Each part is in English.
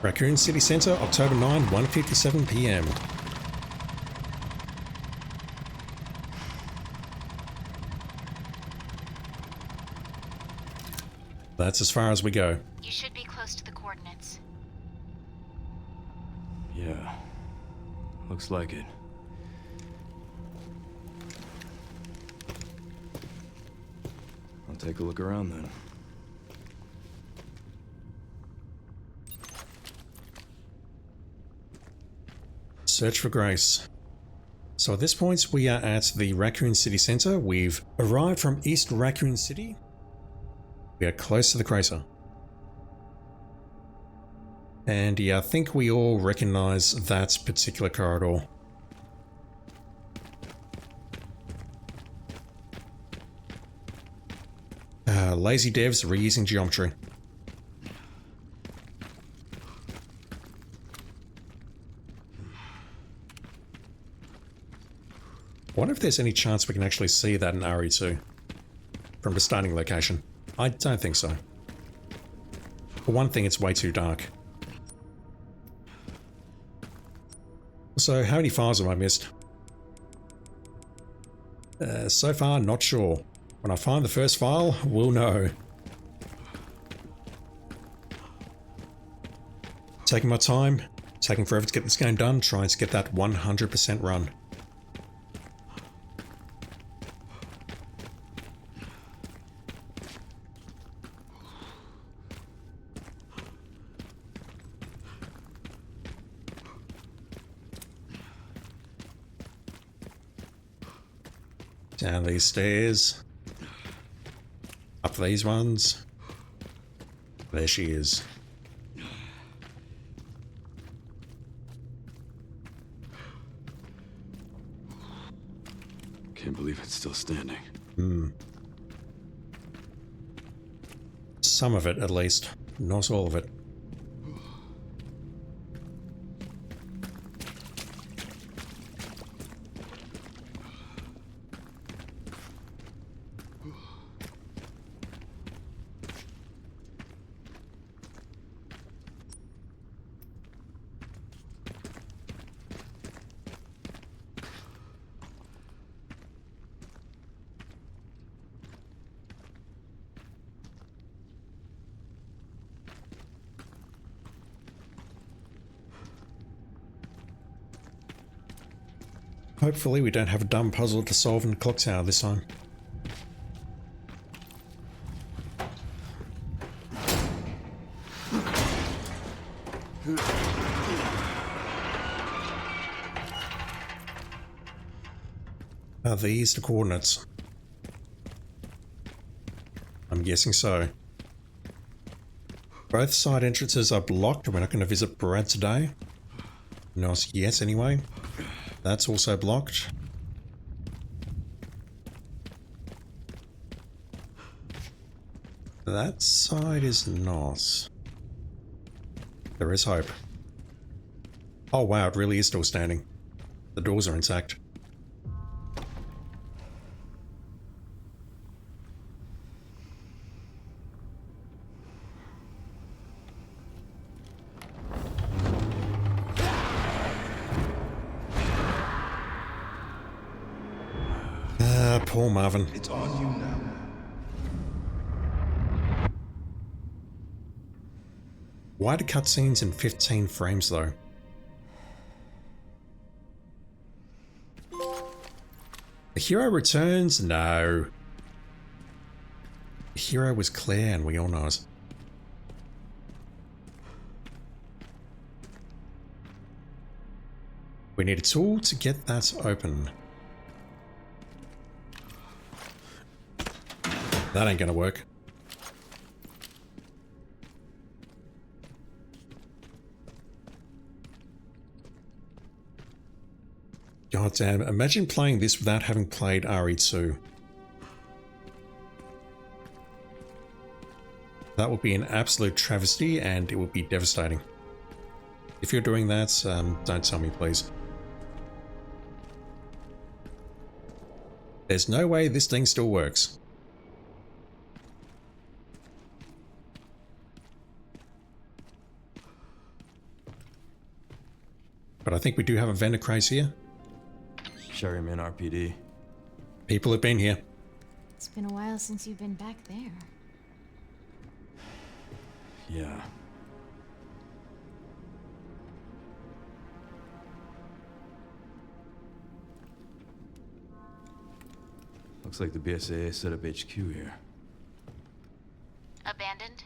Raccoon City Centre, October 9, 1:57 PM. That's as far as we go. You should be close to the coordinates. Yeah, looks like it. I'll take a look around then. Search for Grace. So at this point, we are at the Raccoon City Centre. We've arrived from East Raccoon City. We are close to the crater. And yeah, I think we all recognize that particular corridor. Lazy devs reusing geometry. I wonder if there's any chance we can actually see that in RE2 from the starting location. I don't think so. For one thing, it's way too dark. So, how many files have I missed? So far, not sure. When I find the first file, we'll know. Taking my time, taking forever to get this game done, trying to get that 100% run. Down these stairs. Up these ones. There she is. Can't believe it's still standing. Some of it, at least. Not all of it. Hopefully we don't have a dumb puzzle to solve in the clock tower this time. Are these the coordinates? I'm guessing so. Both side entrances are blocked. We're not going to visit Brad today. Not yet, anyway. That's also blocked. That side is not. There is hope. Oh wow, it really is still standing. The doors are intact. Poor Marvin. It's on you now. Why do cutscenes in 15 frames though? The hero returns? No. The hero was Claire and we all know it. We need a tool to get that open. That ain't gonna work. God damn, imagine playing this without having played RE2. That would be an absolute travesty and it would be devastating. If you're doing that, don't tell me please. There's no way this thing still works. But I think we do have a vendor craze here. Sherryman RPD. People have been here. It's been a while since you've been back there. Yeah. Looks like the BSAA set up HQ here. Abandoned?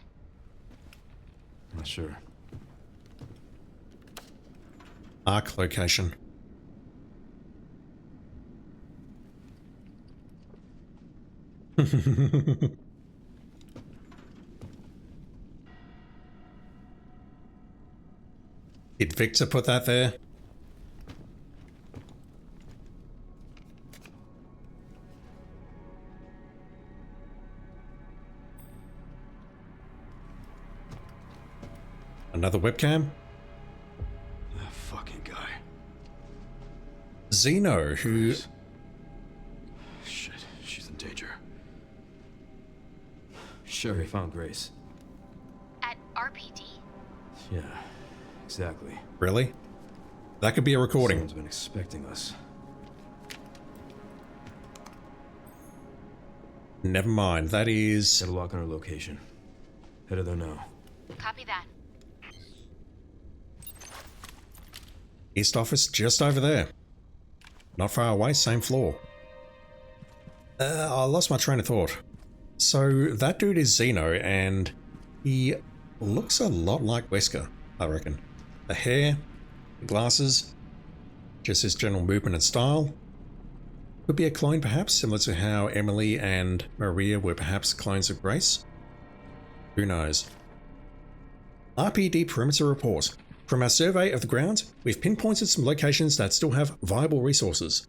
Not sure. Arc location. Did Victor put that there? Another webcam? That fucking guy. Zeno, who... Shit, she's in danger. Sherry found Grace. At RPD? Yeah, exactly. Really? That could be a recording. Someone's been expecting us. Never mind, that is... Got a lock on her location. Headed there now. Copy that. East office just over there. Not far away, same floor. I lost my train of thought. So that dude is Zeno, and he looks a lot like Wesker, I reckon. The hair, the glasses, just his general movement and style. Could be a clone perhaps, similar to how Emily and Maria were perhaps clones of Grace. Who knows? RPD Perimeter Report. From our survey of the ground, we've pinpointed some locations that still have viable resources.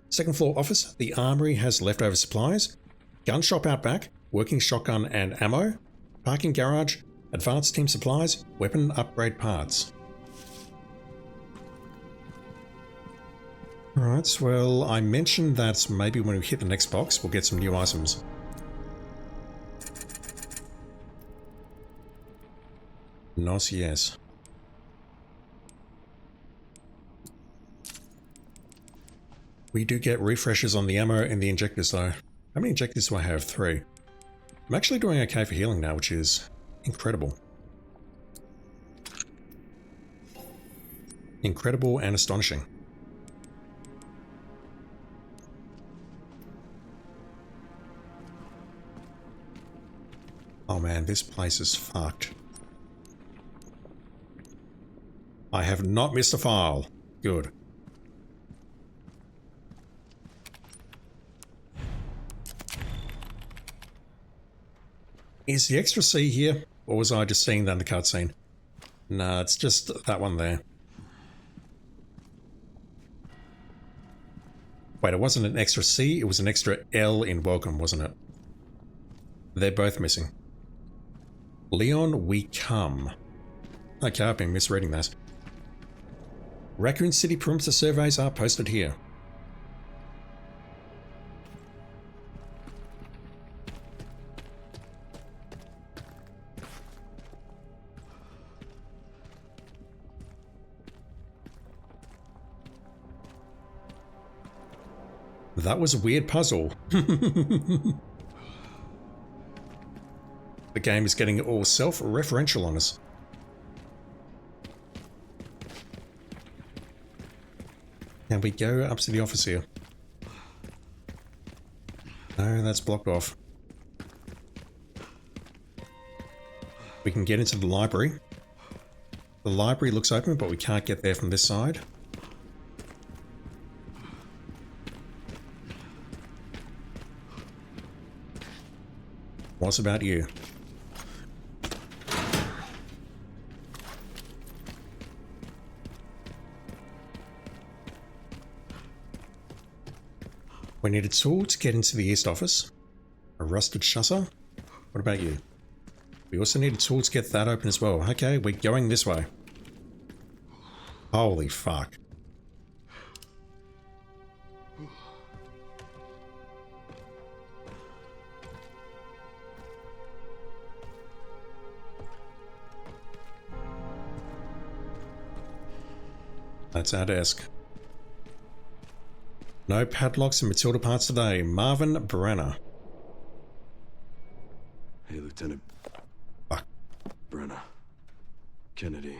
Second floor office, the armory has leftover supplies. Gun shop out back, working shotgun and ammo. Parking garage, advanced team supplies, weapon upgrade parts. Alright, well, I mentioned that maybe when we hit the next box, we'll get some new items. Not yes. We do get refreshes on the ammo and the injectors though. How many injectors do I have? 3. I'm actually doing okay for healing now, which is incredible. Incredible and astonishing. Oh man, this place is fucked. I have not missed a file. Good. Is the extra C here? Or was I just seeing that in the cutscene? Nah, it's just that one there. Wait, it wasn't an extra C, it was an extra L in welcome, wasn't it? They're both missing. Leon, we come. Okay, I've been misreading that. Raccoon City perimeter surveys are posted here. That was a weird puzzle. The game is getting all self-referential on us. Can we go up to the office here? No, that's blocked off. We can get into the library. The library looks open, but we can't get there from this side. What's about you? We need a tool to get into the east office. A rusted shutter. What about you? We also need a tool to get that open as well. Okay, we're going this way. Holy fuck. That's our desk. No padlocks and Matilda parts today. Marvin Brenner. Hey, Lieutenant. Fuck. Brenna. Kennedy.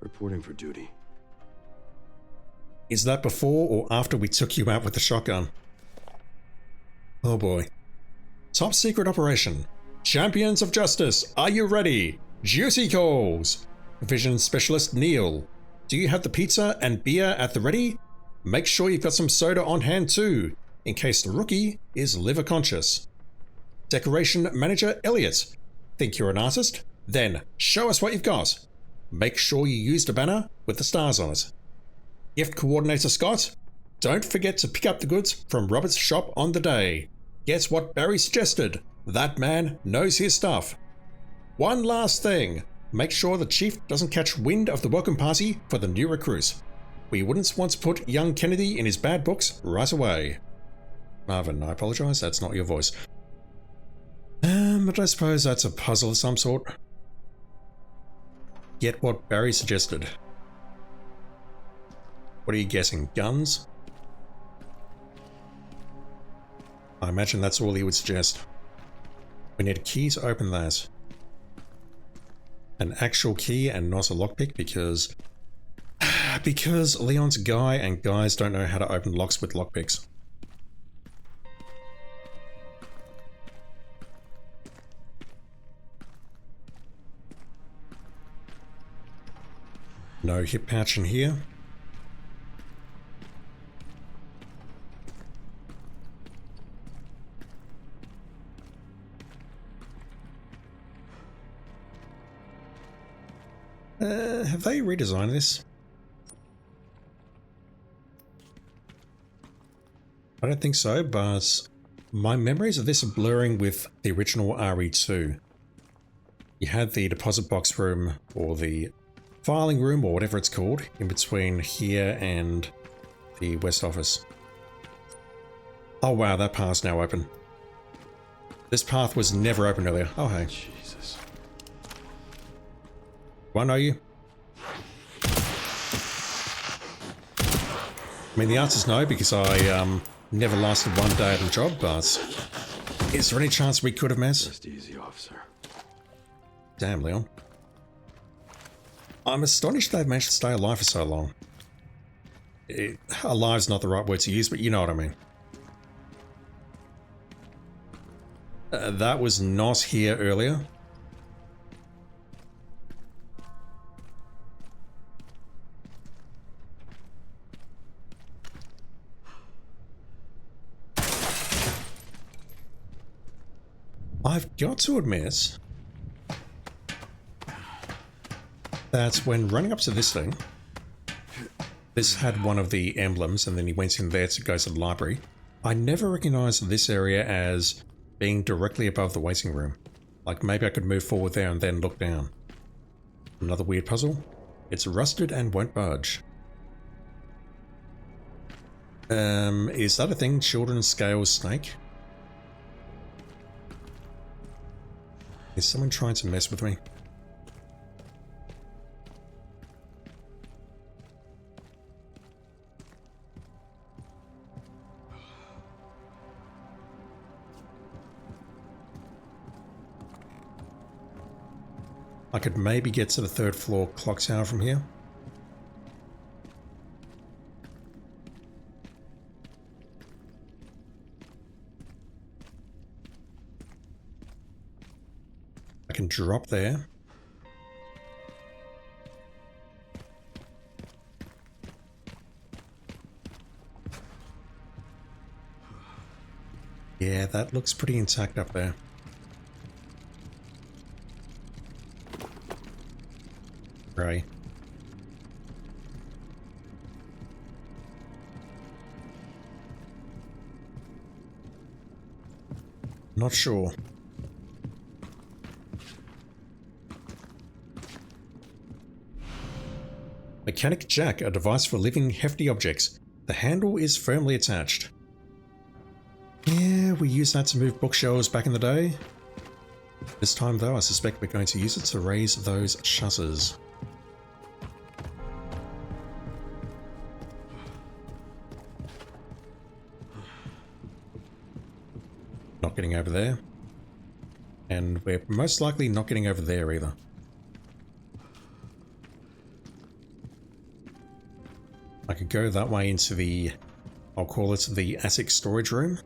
Reporting for duty. Is that before or after we took you out with the shotgun? Oh boy. Top secret operation. Champions of Justice, are you ready? Juicy calls. Vision Specialist Neil. Do you have the pizza and beer at the ready? Make sure you've got some soda on hand too, in case the rookie is liver conscious. Decoration Manager Elliot. Think you're an artist? Then show us what you've got. Make sure you use the banner with the stars on it. Gift Coordinator Scott. Don't forget to pick up the goods from Robert's shop on the day. Guess what Barry suggested? That man knows his stuff. One last thing. Make sure the chief doesn't catch wind of the welcome party for the new recruits. We wouldn't want to put young Kennedy in his bad books right away. Marvin, I apologize, that's not your voice. But I suppose that's a puzzle of some sort. Get what Barry suggested. What are you guessing? Guns? I imagine that's all he would suggest. We need a key to open that. An actual key and not a lockpick because Leon's a guy and guys don't know how to open locks with lockpicks. No hip pouch in here. Have they redesigned this? I don't think so, but my memories of this are blurring with the original RE2. You had the deposit box room, or the filing room, or whatever it's called, in between here and the West Office. Oh wow, that path's now open. This path was never open earlier. Oh hey. Jesus. Do I know you? I mean, the answer's no, because I never lasted one day at the job, but is there any chance we could have met? Rest easy, officer. Damn, Leon. I'm astonished they've managed to stay alive for so long. Alive's not the right word to use, but you know what I mean. That was not here earlier. I've got to admit that when running up to this thing, this had one of the emblems and then he went in there to go to the library. I never recognized this area as being directly above the waiting room. Like maybe I could move forward there and then look down. Another weird puzzle. It's rusted and won't budge. Is that a thing? Children's scale snake? Is someone trying to mess with me? I could maybe get to the third floor clock tower from here. I can drop there. Yeah, that looks pretty intact up there. Right. Not sure. Mechanic jack, a device for lifting hefty objects. The handle is firmly attached. Yeah, we used that to move bookshelves back in the day. This time though, I suspect we're going to use it to raise those shutters. getting over there. And we're most likely not getting over there either. I could go that way into the, I'll call it the attic storage room.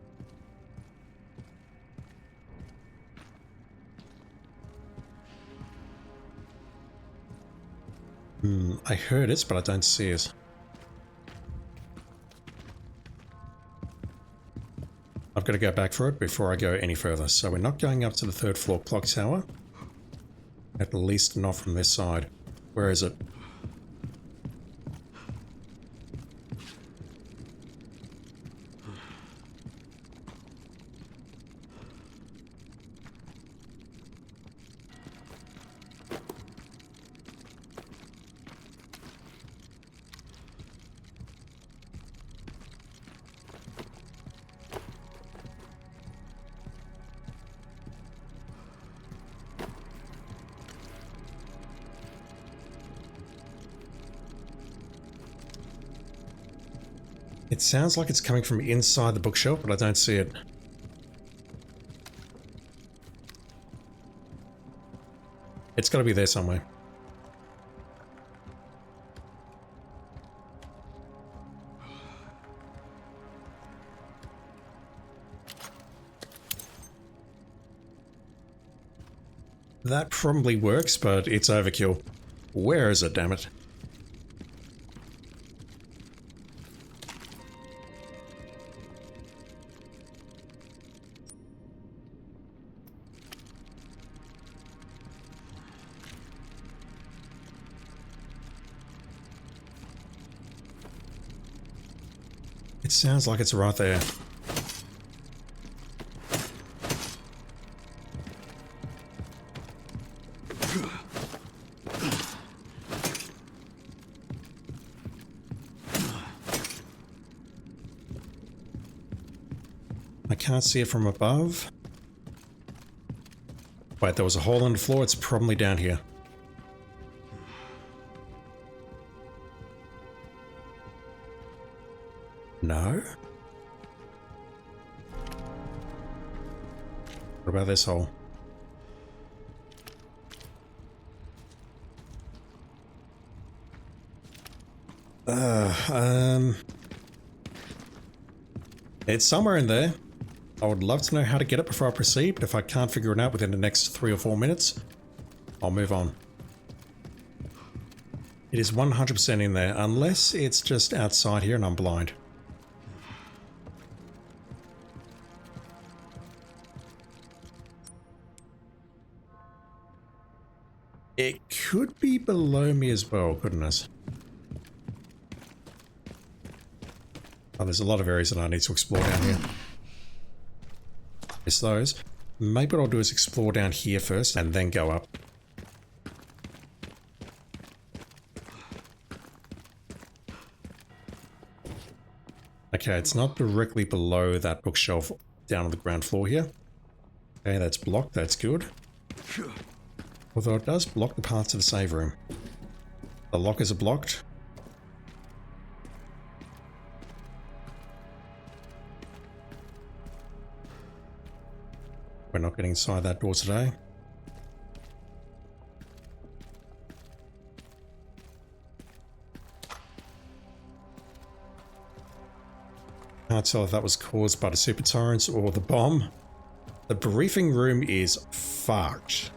I heard it, but I don't see it. I've got to go back for it before I go any further. So we're not going up to the 3rd floor clock tower. At least not from this side. Where is it? It sounds like it's coming from inside the bookshelf, but I don't see it. It's got to be there somewhere. That probably works, but it's overkill. Where is it, damn it? It sounds like it's right there. I can't see it from above. Wait, there was a hole in the floor. It's probably down here. No? What about this hole? It's somewhere in there. I would love to know how to get it before I proceed, but if I can't figure it out within the next 3 or 4 minutes, I'll move on. It is 100% in there, unless it's just outside here and I'm blind. It could be below me as well, couldn't it? Oh, there's a lot of areas that I need to explore down here. It's those. Maybe what I'll do is explore down here first and then go up. Okay, it's not directly below that bookshelf down on the ground floor here. Okay, that's blocked. That's good. Although it does block the path to the save room. The lockers are blocked. We're not getting inside that door today. Can't tell if that was caused by the super torrents or the bomb. The briefing room is fucked.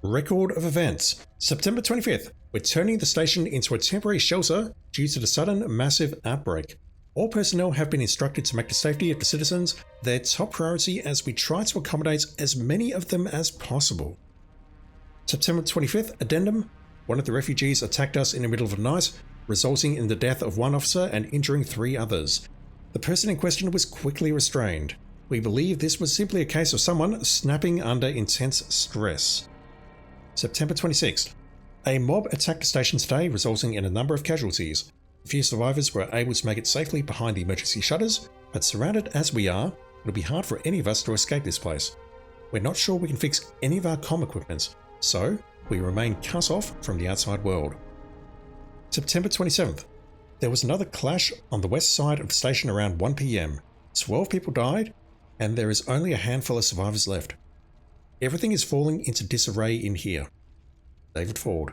Record of events. September 25th. We're turning the station into a temporary shelter due to the sudden massive outbreak. All personnel have been instructed to make the safety of the citizens their top priority as we try to accommodate as many of them as possible. September 25th. Addendum. One of the refugees attacked us in the middle of the night, resulting in the death of 1 officer and injuring 3 others. The person in question was quickly restrained. We believe this was simply a case of someone snapping under intense stress. September 26th. A mob attacked the station today, resulting in a number of casualties. A few survivors were able to make it safely behind the emergency shutters, but surrounded as we are, it'll be hard for any of us to escape this place. We're not sure we can fix any of our comm equipment, so we remain cut off from the outside world. September 27th. There was another clash on the west side of the station around 1 p.m. 12 people died, and there is only a handful of survivors left. Everything is falling into disarray in here. David Ford.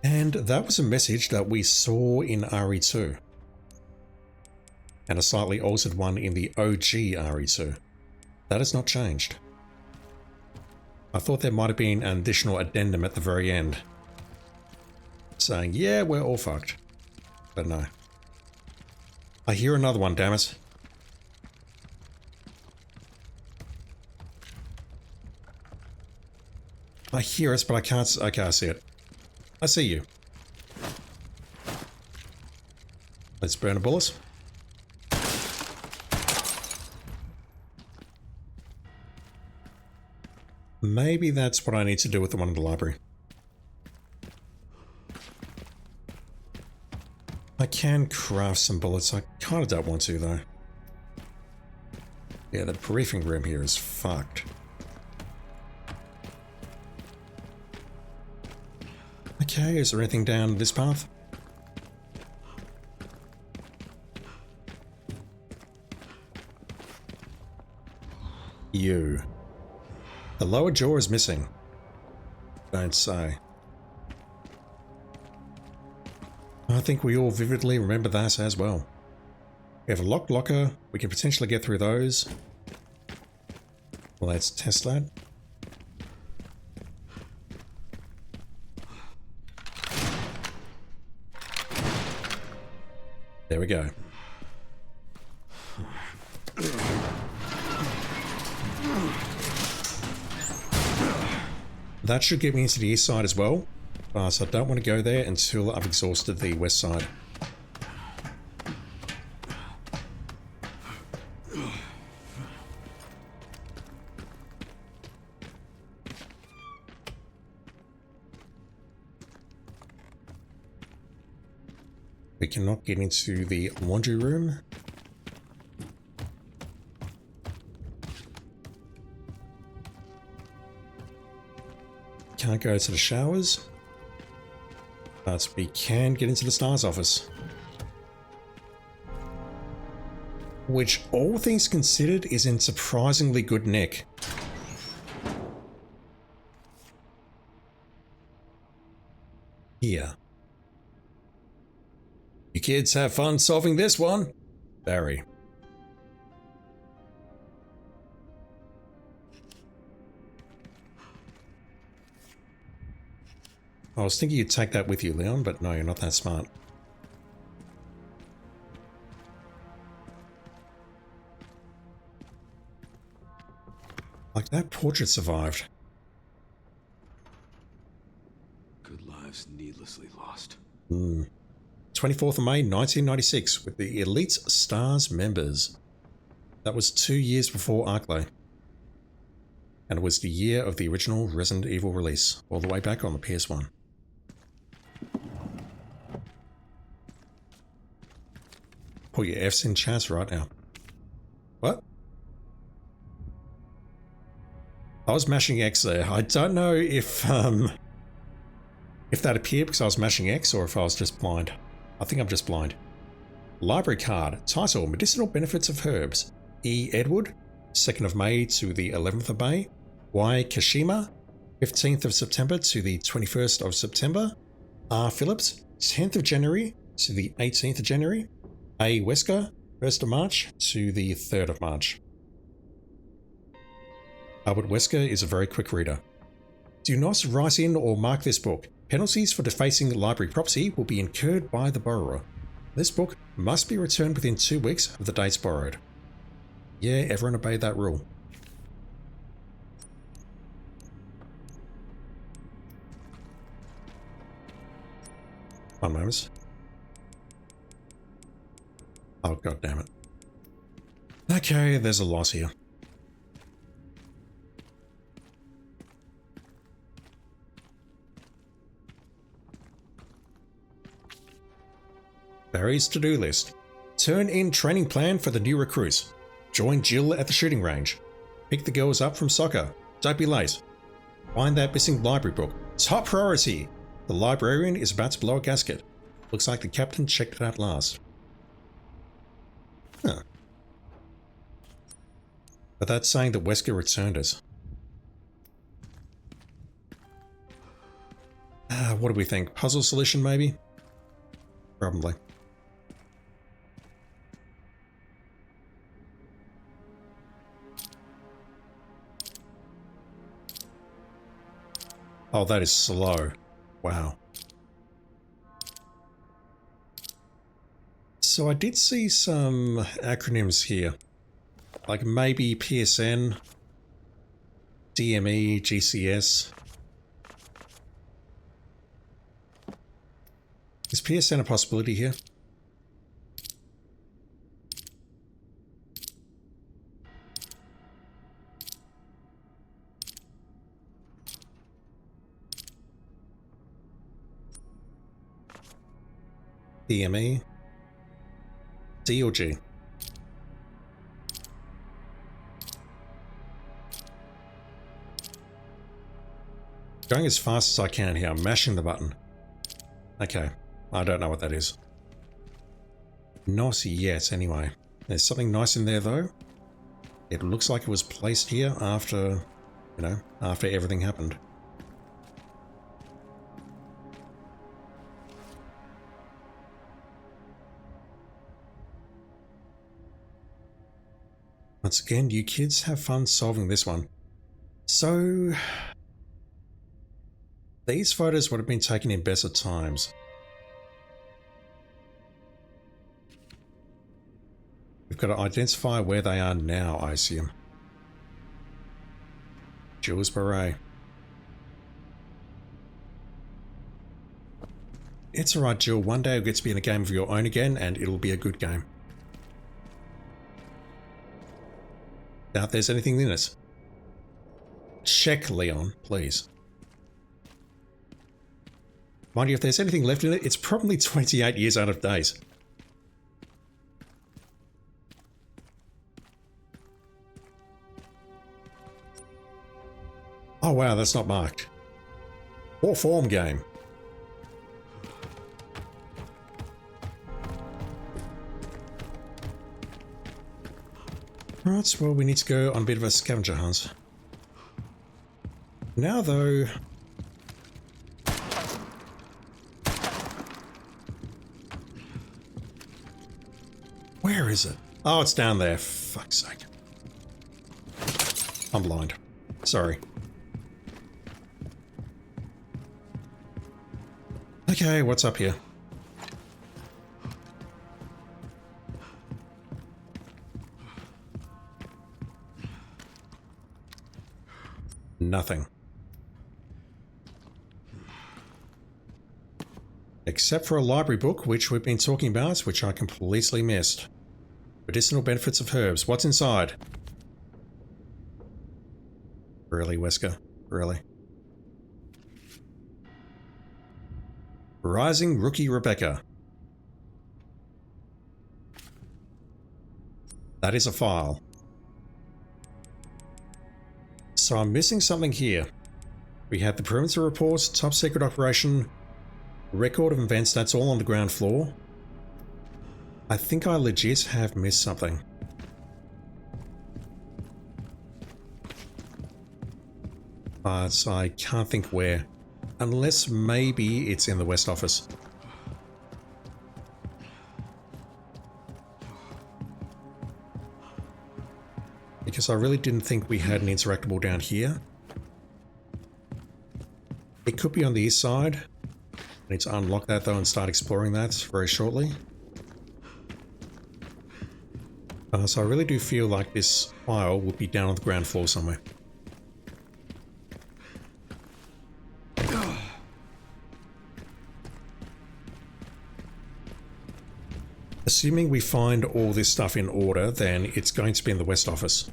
And that was a message that we saw in RE2. And a slightly altered one in the OG RE2. That has not changed. I thought there might have been an additional addendum at the very end, saying, yeah, we're all fucked. But no. I hear another one, damn it. I hear it, but I can't see it. I see you. Let's burn a bullet. Maybe that's what I need to do with the one in the library. I can craft some bullets. I kind of don't want to, though. Yeah, the briefing room here is fucked. Okay, is there anything down this path? You. The lower jaw is missing. Don't say. I think we all vividly remember that as well. We have a locked locker. We can potentially get through those. Let's test that. There we go. That should get me into the east side as well, so I don't want to go there until I've exhausted the west side. We cannot get into the laundry room. Can't go to the showers. But we can get into the STARS office. Which, all things considered, is in surprisingly good nick. Here. You kids have fun solving this one? Barry. I was thinking you'd take that with you, Leon, but no, you're not that smart. Like, that portrait survived. Good lives needlessly lost. 24th of May, 1996, with the Elite STARS members. That was 2 years before Arclay. And it was the year of the original Resident Evil release, all the way back on the PS1. Put your F's in chat right now. What? I was mashing X there. I don't know if that appeared because I was mashing X or if I was just blind. I think I'm just blind. Library card. Title: Medicinal Benefits of Herbs. E. Edward, 2nd of May to the 11th of May. Y. Kashima, 15th of September to the 21st of September. R. Phillips, 10th of January to the 18th of January. A. Wesker, 1st of March to the 3rd of March. Albert Wesker is a very quick reader. Do not write in or mark this book. Penalties for defacing library property will be incurred by the borrower. This book must be returned within 2 weeks of the dates borrowed. Yeah, everyone obey that rule. One moment. Oh, god damn it. Okay, there's a lot here. Barry's to-do list. Turn in training plan for the new recruits. Join Jill at the shooting range. Pick the girls up from soccer. Don't be late. Find that missing library book. Top priority! The librarian is about to blow a gasket. Looks like the captain checked it out last. Huh. But that's saying that Wesker returned us. What do we think? Puzzle solution, maybe? Probably. Oh, that is slow. Wow. So I did see some acronyms here. Like maybe PSN, DME, GCS. Is PSN a possibility here? DME, D or G? Going as fast as I can here. I'm mashing the button. Okay. I don't know what that is. Not yet, anyway. There's something nice in there, though. It looks like it was placed here after, you know, after everything happened. Once again, you kids have fun solving this one. So, these photos would have been taken in better times. We've got to identify where they are now, I assume. Jules Beret. It's alright, Jill. One day you'll get to be in a game of your own again, and it'll be a good game. Doubt there's anything in it. Check, Leon, please. Mind you, if there's anything left in it, it's probably 28 years out of date. Oh wow, that's not marked. Poor form game. Right, well we need to go on a bit of a scavenger hunt. Now though... Where is it? Oh, it's down there. Fuck's sake. I'm blind. Sorry. Okay, what's up here? Nothing. Except for a library book, which we've been talking about, which I completely missed. Medicinal benefits of herbs. What's inside? Really, Wesker? Really? Rising Rookie Rebecca. That is a file. So I'm missing something here. We had the perimeter report, top secret operation, record of events, that's all on the ground floor. I think I legit have missed something. But I can't think where. Unless maybe it's in the West office. Because I really didn't think we had an interactable down here. It could be on the east side. I need to unlock that though and start exploring that very shortly. So I really do feel like this file would be down on the ground floor somewhere. Assuming we find all this stuff in order, then it's going to be in the West office.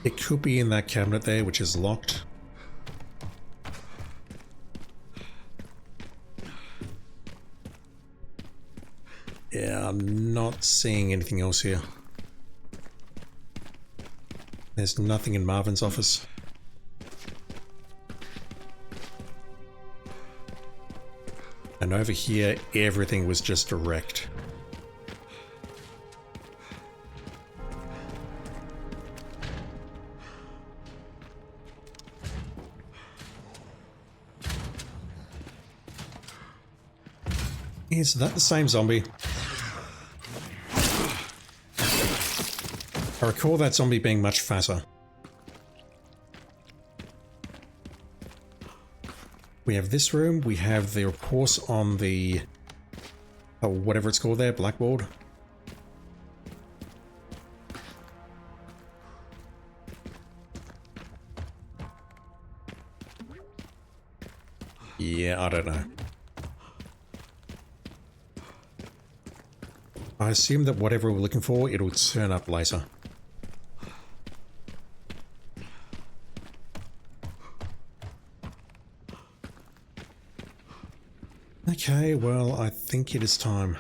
It could be in that cabinet there, which is locked. Yeah, I'm not seeing anything else here. There's nothing in Marvin's office. And over here, everything was just direct. Is that the same zombie? I recall that zombie being much fatter. We have this room, we have the course on the... oh, whatever it's called there, blackboard. Yeah, I don't know. I assume that whatever we're looking for, it'll turn up later. Okay, well, I think it is time.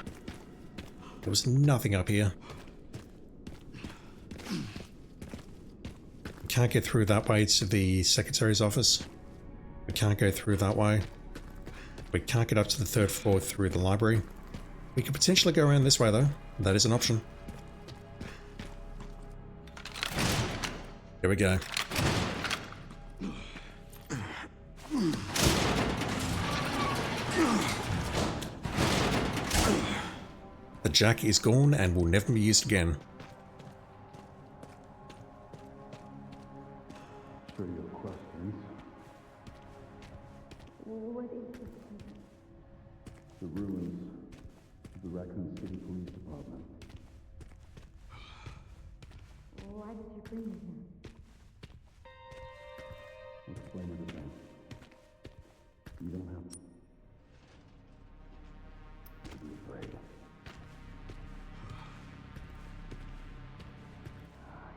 There was nothing up here. We can't get through that way to the secretary's office. We can't go through that way. We can't get up to the third floor through the library. We could potentially go around this way, though. That is an option. Here we go. The jack is gone and will never be used again. Sure you have questions. What is this? The ruins of the Raccoon City Police Department. Why did you bring me here? I'll explain everything. You don't have to be afraid.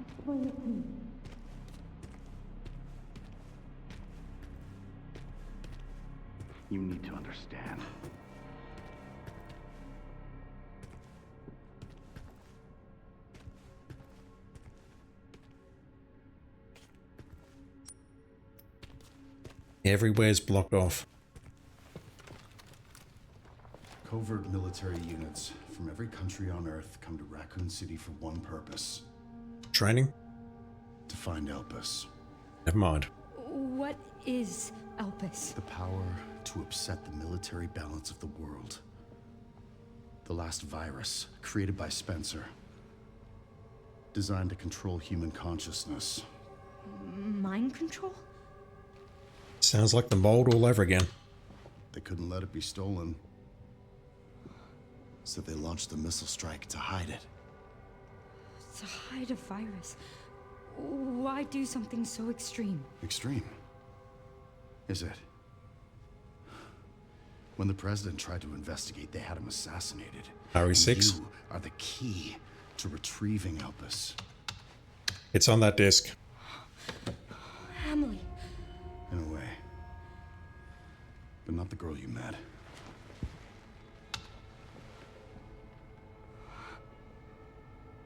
Explain it to me. You need to understand. Everywhere's blocked off. Covert military units from every country on Earth come to Raccoon City for one purpose: Training? to find Elpis. Never mind. What is Elpis? The power to upset the military balance of the world. The last virus, created by Spencer. Designed to control human consciousness. Mind control? Sounds like the mold all over again. They couldn't let it be stolen. So they launched a missile strike to hide it. To hide a virus. Why do something so extreme? Extreme. Is it? When the president tried to investigate, they had him assassinated. RE6? You are the key to retrieving Elpis. It's on that disc. Emily. In a way. But not the girl you met.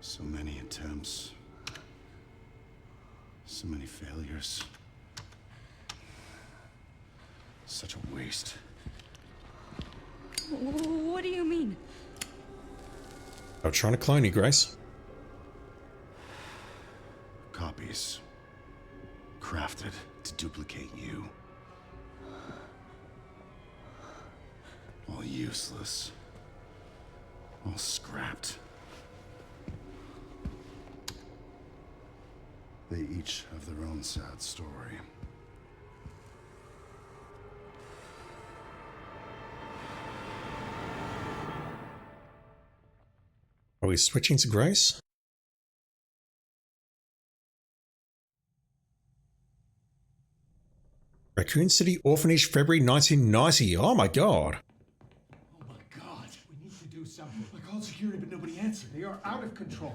So many attempts. So many failures. Such a waste. What do you mean? I'm trying to clone you, Grace. Copies. Crafted to duplicate you. All useless. All scrapped. They each have their own sad story. Are we switching to Grace? Raccoon City Orphanage, February 1990. Oh my god. Oh my God, we need to do something. I called security, but nobody answered. They are out of control.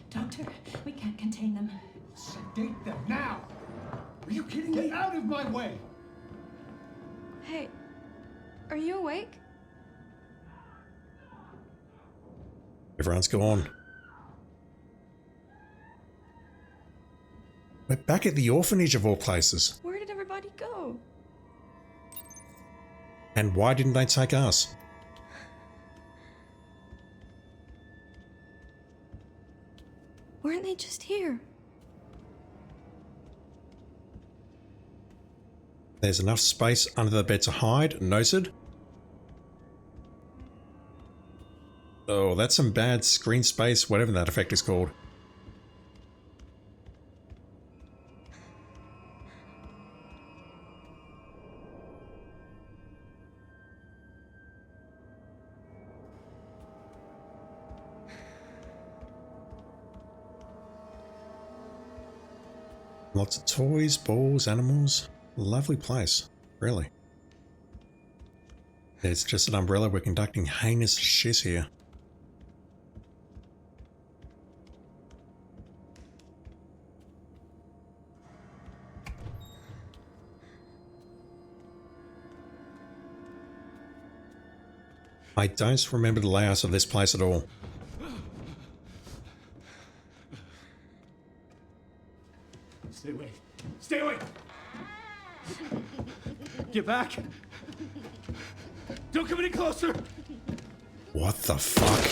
Doctor, we can't contain them. Sedate them now. Are you kidding me? Get out of my way. Hey, are you awake? Everyone's gone. We're back at the orphanage of all places. Where did everybody go? And why didn't they take us? Weren't they just here? There's enough space under the bed to hide. Noted. Oh, that's some bad screen space, whatever that effect is called. Lots of toys, balls, animals. Lovely place, really. It's just an umbrella. We're conducting heinous shit here. I don't remember the layout of this place at all. Stay away. Stay away! Get back! Don't come any closer! What the fuck?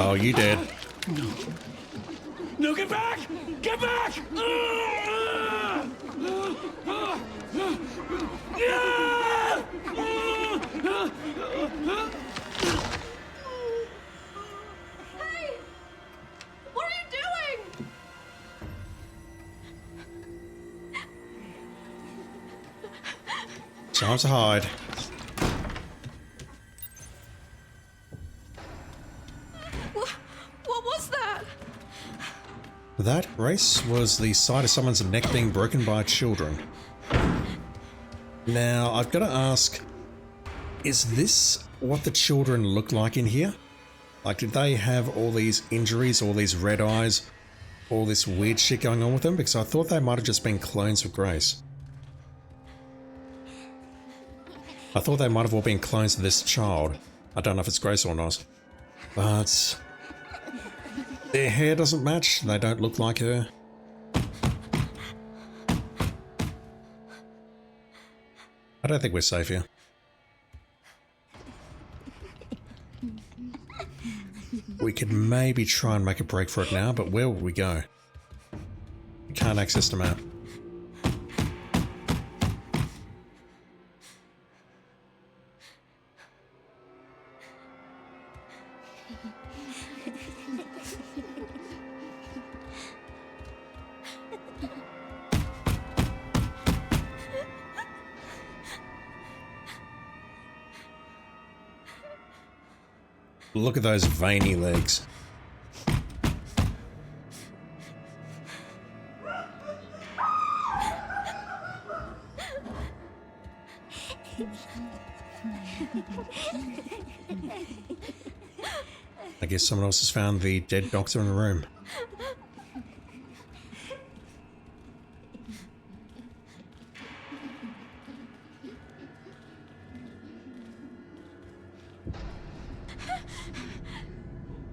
Oh, you did. No, get back! Get back! Hey! What are you doing? Time to hide. What was that? That race was the sight of someone's neck being broken by children. Now, I've got to ask, is this what the children look like in here? Like, did they have all these injuries, all these red eyes, all this weird shit going on with them? Because I thought they might have just been clones of Grace. I thought they might have all been clones of this child. I don't know if it's Grace or not. But their hair doesn't match. They don't look like her. I don't think we're safe here. We could maybe try and make a break for it now, but where will we go? We can't access the map. Look at those veiny legs. I guess someone else has found the dead doctor in the room.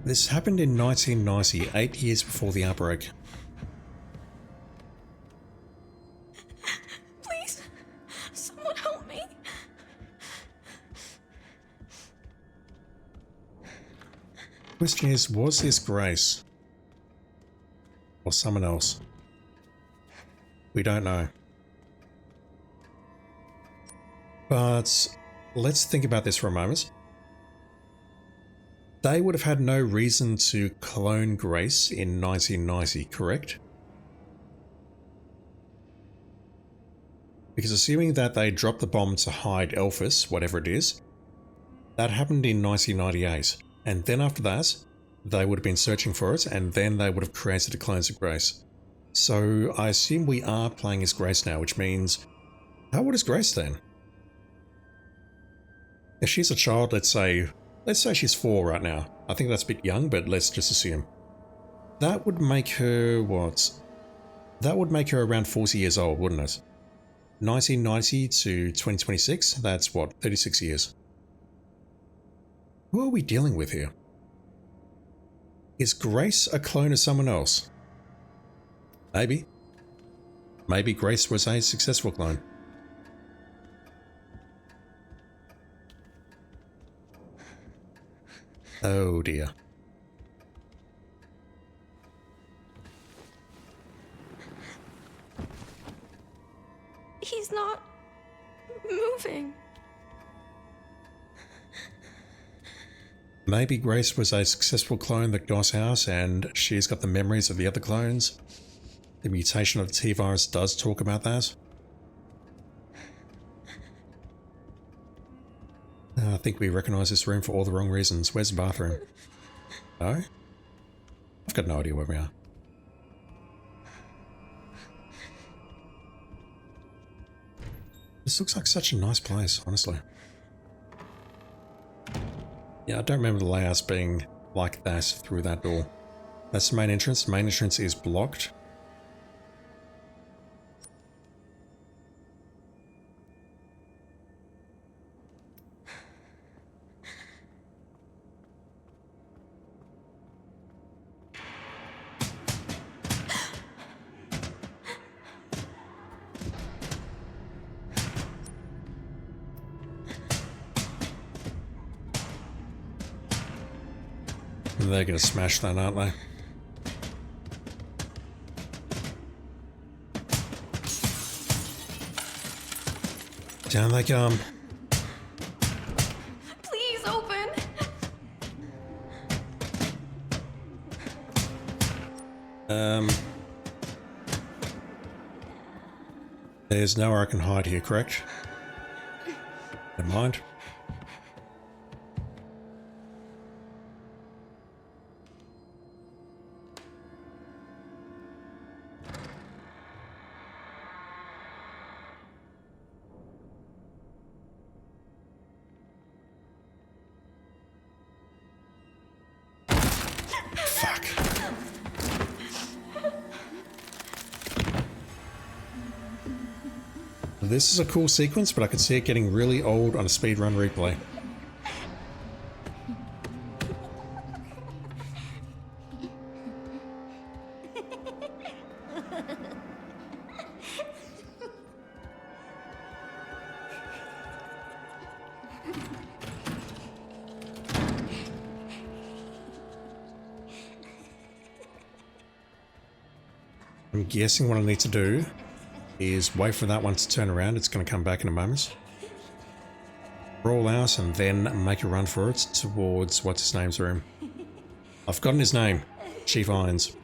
This happened in 1990, 8 years before the outbreak. Please, someone help me. Question is, was this Grace? Or someone else? We don't know. But let's think about this for a moment. They would have had no reason to clone Grace in 1990, correct? Because assuming that they dropped the bomb to hide Elphys, whatever it is, that happened in 1998. And then after that, they would have been searching for it, and then they would have created the clones of Grace. So I assume we are playing as Grace now, which means, how old is Grace then? If she's a child, let's say she's 4 right now. I think that's a bit young, but let's just assume. That would make her what? That would make her around 40 years old, wouldn't it? 1990 to 2026, that's what, 36 years. Who are we dealing with here? Is Grace a clone of someone else? Maybe. Maybe Grace was a successful clone. Oh dear. He's not moving. Maybe Grace was a successful clone that got house and she's got the memories of the other clones. The mutation of the T-virus does talk about that. I think we recognise this room for all the wrong reasons. Where's the bathroom? No? I've got no idea where we are. This looks like such a nice place, honestly. Yeah, I don't remember the layouts being like that through that door. That's the main entrance. The main entrance is blocked. They're gonna smash that, aren't they? Down they come. Please open. There's nowhere I can hide here, correct? Never mind. Fuck. This is a cool sequence, but I could see it getting really old on a speedrun replay. I'm guessing what I need to do is wait for that one to turn around. It's going to come back in a moment. Roll out and then make a run for it towards what's his name's room. I've forgotten his name. Chief Irons.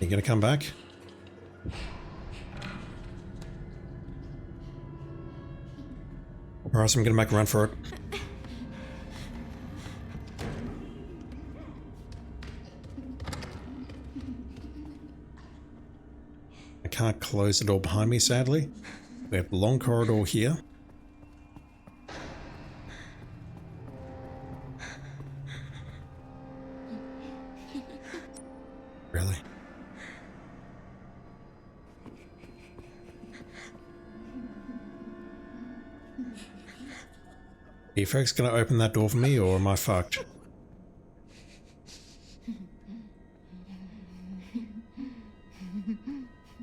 You going to come back? Or else I'm going to make a run for it. I can't close the door behind me, sadly. We have a long corridor here. Really? Are you folks gonna open that door for me, or am I fucked?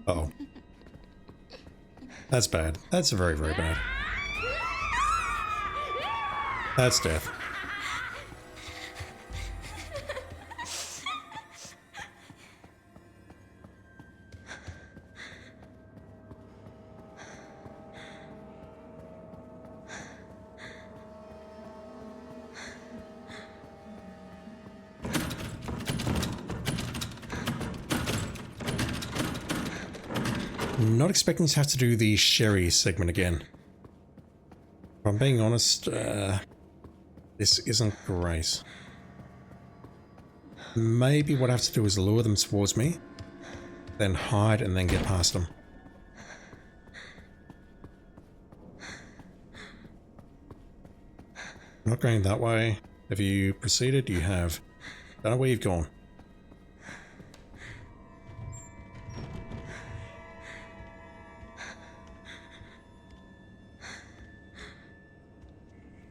Uh-oh. That's bad. That's very, very bad. That's death. Not expecting to have to do the Sherry segment again. If I'm being honest, this isn't great. Maybe what I have to do is lure them towards me, then hide and then get past them. Not going that way. Have you proceeded? You have. Don't know where you've gone.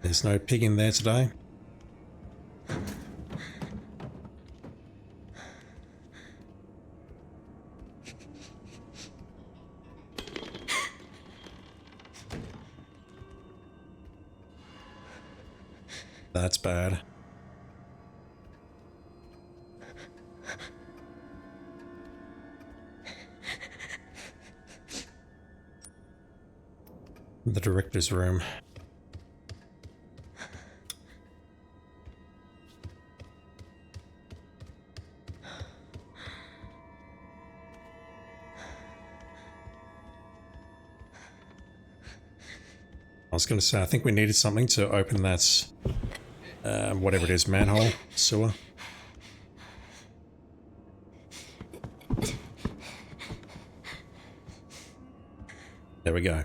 There's no pig in there today. That's bad. The director's room. I was going to say, I think we needed something to open that, whatever it is, manhole, sewer. There we go.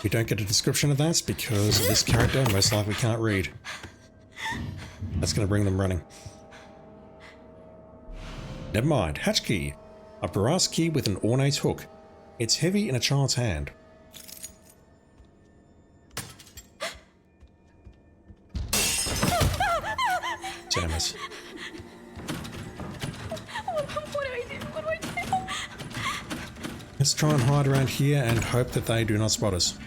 We don't get a description of that because this character most likely can't read. That's going to bring them running. Never mind. Hatch key. A brass key with an ornate hook. It's heavy in a child's hand. Damn it. What do I do? Let's try and hide around here and hope that they do not spot us.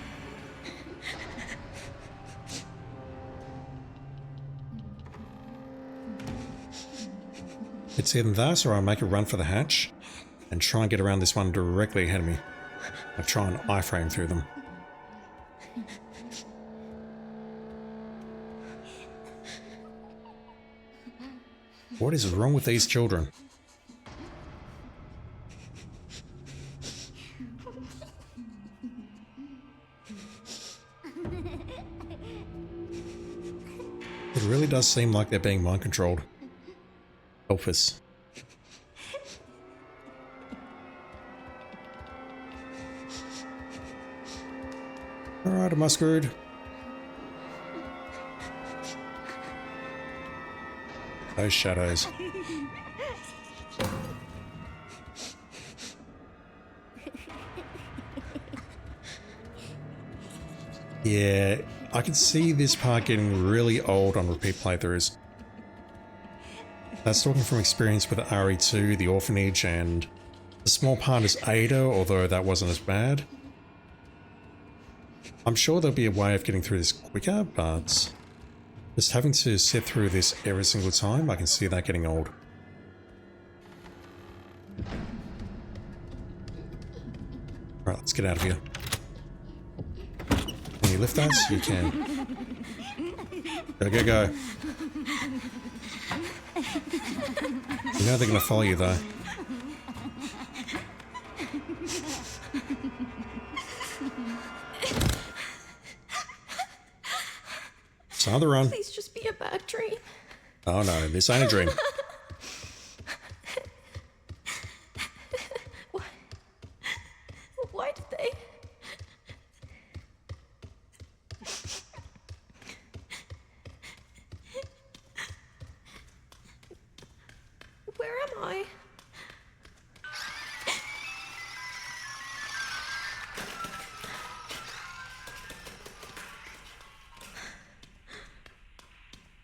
It's either that or I'll make a run for the hatch and try and get around this one directly ahead of me. I'll try and iframe through them. What is wrong with these children? It really does seem like they're being mind controlled. Elphus. Alright, am I screwed? Those shadows. Yeah, I can see this part getting really old on repeat playthroughs. That's talking from experience with RE2, the orphanage, and the small part is Ada, although that wasn't as bad. I'm sure there'll be a way of getting through this quicker, but just having to sit through this every single time, I can see that getting old. Alright, let's get out of here. Can you lift that? You can. Go, go, go. You know they're gonna follow you though. It's another run. Please just be a bad dream. Oh no, this ain't a dream. Why did they? Where am I?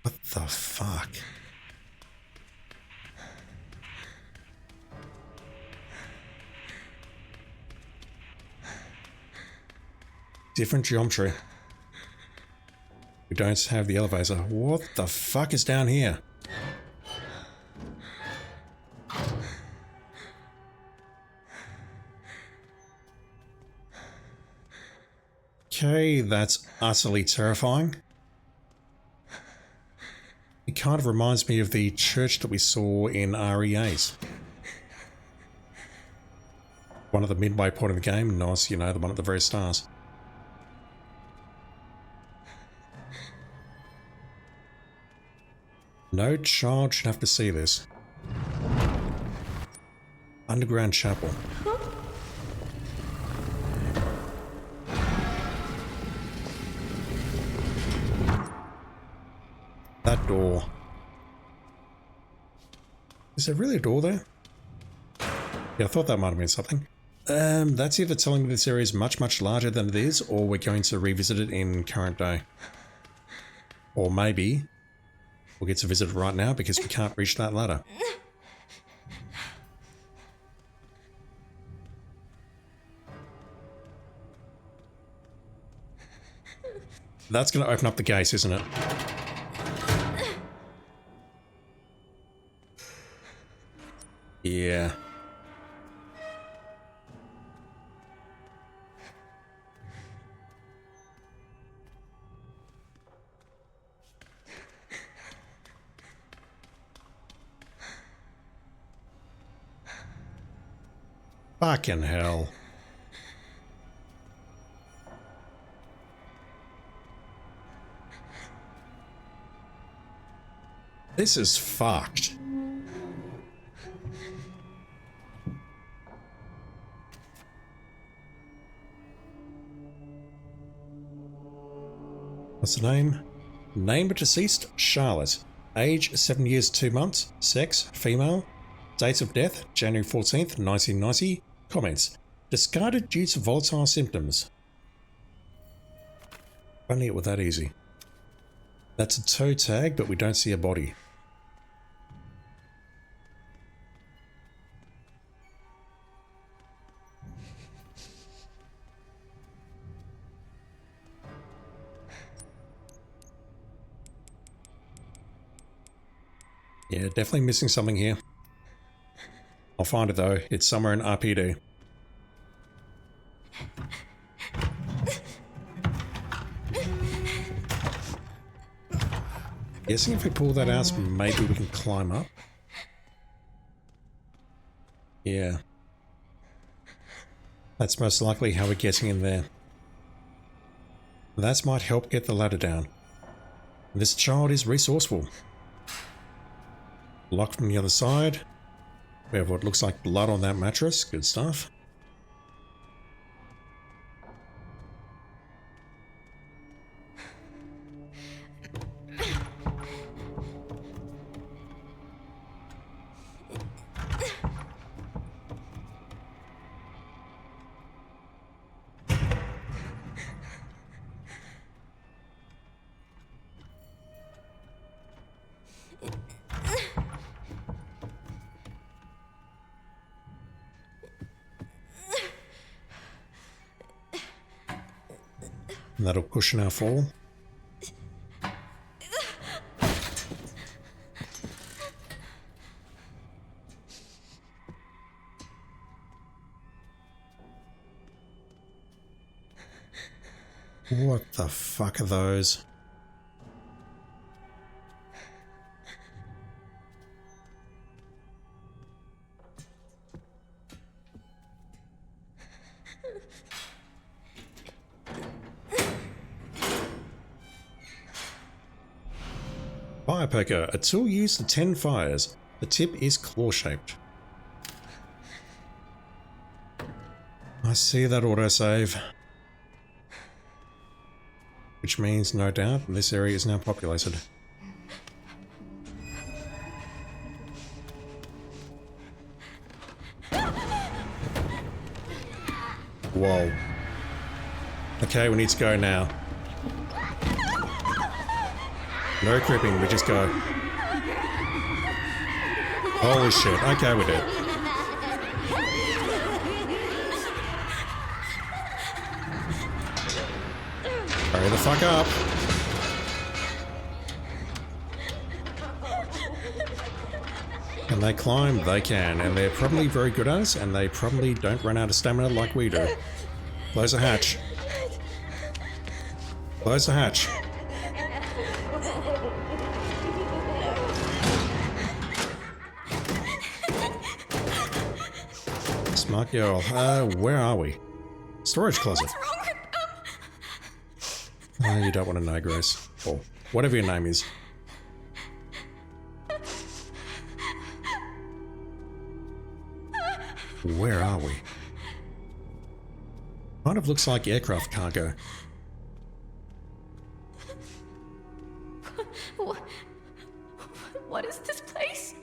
What the fuck? Different geometry. We don't have the elevator. What the fuck is down here? Okay, that's utterly terrifying. It kind of reminds me of the church that we saw in RE8. One of the midway point of the game, nice, you know, the one at the very start. No child should have to see this. Underground chapel. That door. Is there really a door there? Yeah, I thought that might have been something. That's either telling me this area is much, much larger than it is, or we're going to revisit it in current day. Or maybe we'll get to visit it right now because we can't reach that ladder. That's going to open up the case, isn't it? Yeah. Fucking hell. This is fucked. What's the name? Name of deceased, Charlotte. Age, 7 years 2 months. Sex, female. Date of death, January 14th, 1990. Comments. Discarded due to volatile symptoms. Only it were that easy. That's a toe tag, but we don't see a body. Yeah, definitely missing something here. I'll find it though. It's somewhere in RPD. Guessing if we pull that out, maybe we can climb up. Yeah. That's most likely how we're getting in there. That might help get the ladder down. This child is resourceful. Locked from the other side. We have what looks like blood on that mattress. Good stuff. And that'll cushion our fall. What the fuck are those? Fire poker, a tool used to tend fires. The tip is claw-shaped. I see that autosave. Which means, no doubt, this area is now populated. Whoa. Okay, we need to go now. No creeping, we just go. Holy shit, okay, we did. Hurry the fuck up. Can they climb? They can, and they're probably very good at it, and they probably don't run out of stamina like we do. Close the hatch. Close the hatch. Smart girl. Where are we? Storage closet. What's wrong with them? You don't want to know, Grace. Or whatever your name is. Where are we? Kind of looks like aircraft cargo. What is this place?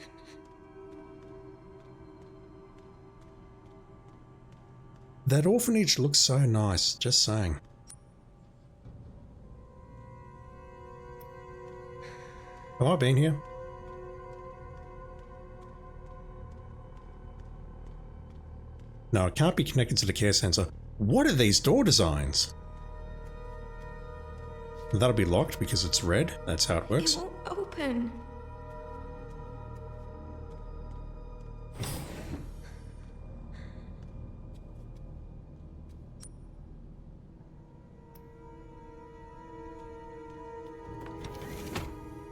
That orphanage looks so nice, just saying. Have I been here? No, it can't be connected to the care center. What are these door designs? That'll be locked because it's red. That's how it works. It won't open.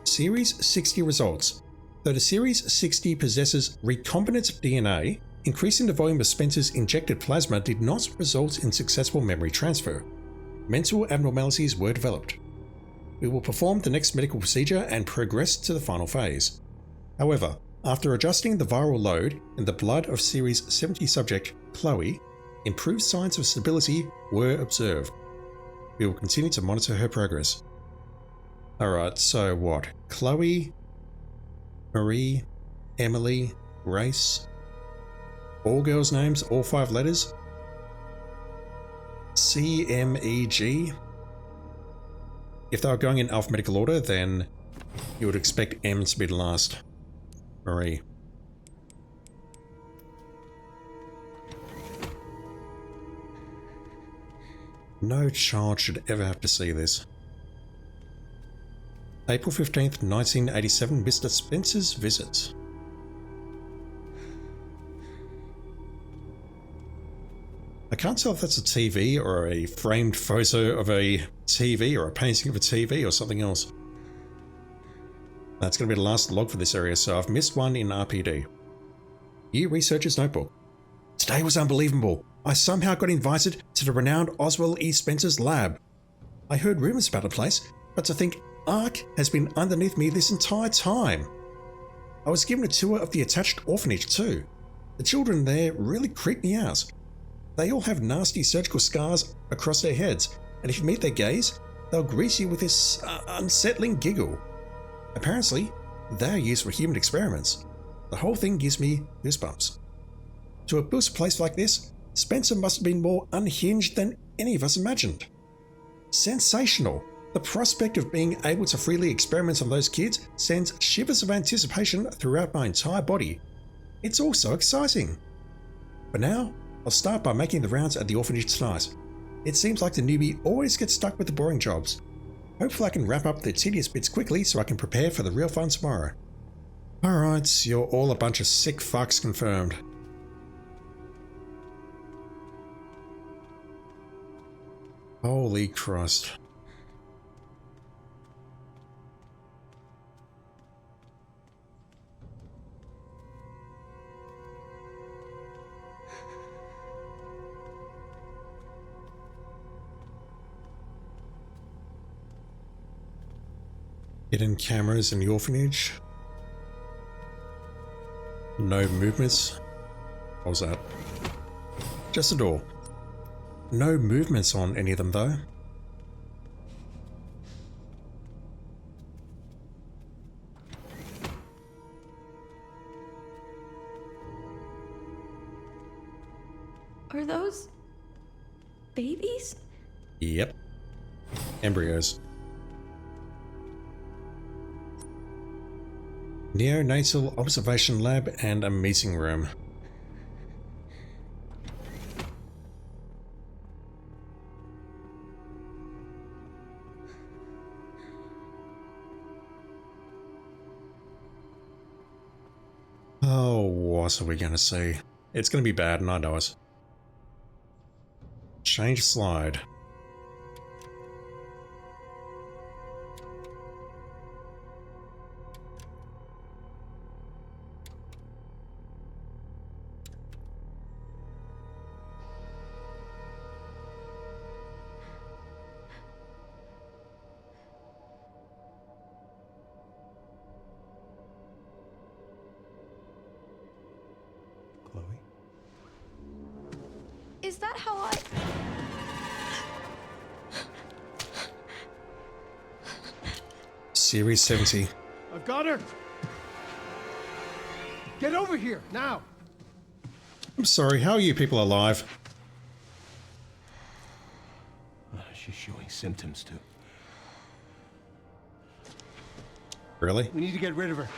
Series 60 results. Though the Series 60 possesses recombinant DNA, increasing the volume of Spencer's injected plasma did not result in successful memory transfer. Mental abnormalities were developed. We will perform the next medical procedure and progress to the final phase. However, after adjusting the viral load in the blood of Series 70 subject Chloe, improved signs of stability were observed. We will continue to monitor her progress. Alright, so what? Chloe, Marie, Emily, Grace. All girls' names, all 5 letters. C-M-E-G. If they were going in alphabetical order, then you would expect M to be the last. Marie. No child should ever have to see this. April 15th, 1987, Mr. Spencer's visit. I can't tell if that's a TV or a framed photo of a TV or a painting of a TV or something else. That's going to be the last log for this area, so I've missed one in RPD. New Researcher's Notebook. Today was unbelievable. I somehow got invited to the renowned Oswald E. Spencer's lab. I heard rumours about the place, but to think Ark has been underneath me this entire time. I was given a tour of the attached orphanage too. The children there really creep me out. They all have nasty surgical scars across their heads, and if you meet their gaze, they'll grease you with this unsettling giggle. Apparently, they are used for human experiments. The whole thing gives me goosebumps. To have built a place like this, Spencer must have been more unhinged than any of us imagined. Sensational! The prospect of being able to freely experiment on those kids sends shivers of anticipation throughout my entire body. It's all so exciting. But now, I'll start by making the rounds at the orphanage tonight. It seems like the newbie always gets stuck with the boring jobs. Hopefully I can wrap up the tedious bits quickly so I can prepare for the real fun tomorrow. Alright, you're all a bunch of sick fucks confirmed. Holy Christ. Hidden cameras in the orphanage. No movements. What was that? Just a door. No movements on any of them though. Are those babies? Yep. Embryos. Neonatal observation lab and a meeting room. Oh, what are we going to see? It's going to be bad, and I know it. Change slide. Chloe? Is that how I... Series 70. I've got her! Get over here, now! I'm sorry, how are you people alive? she's showing symptoms to. Really? We need to get rid of her.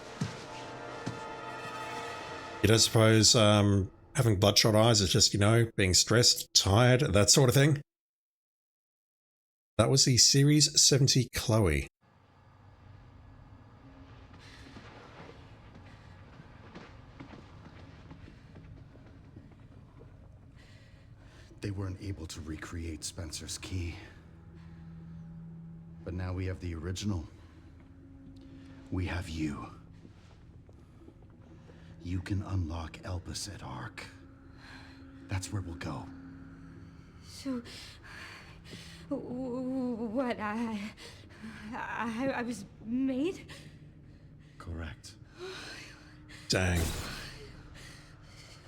You don't suppose having bloodshot eyes is just, you know, being stressed, tired, that sort of thing? That was the Series 70 Chloe. They weren't able to recreate Spencer's key. But now we have the original. We have you. You can unlock Elpis at Ark. That's where we'll go. So, what? I was made? Correct. Dang.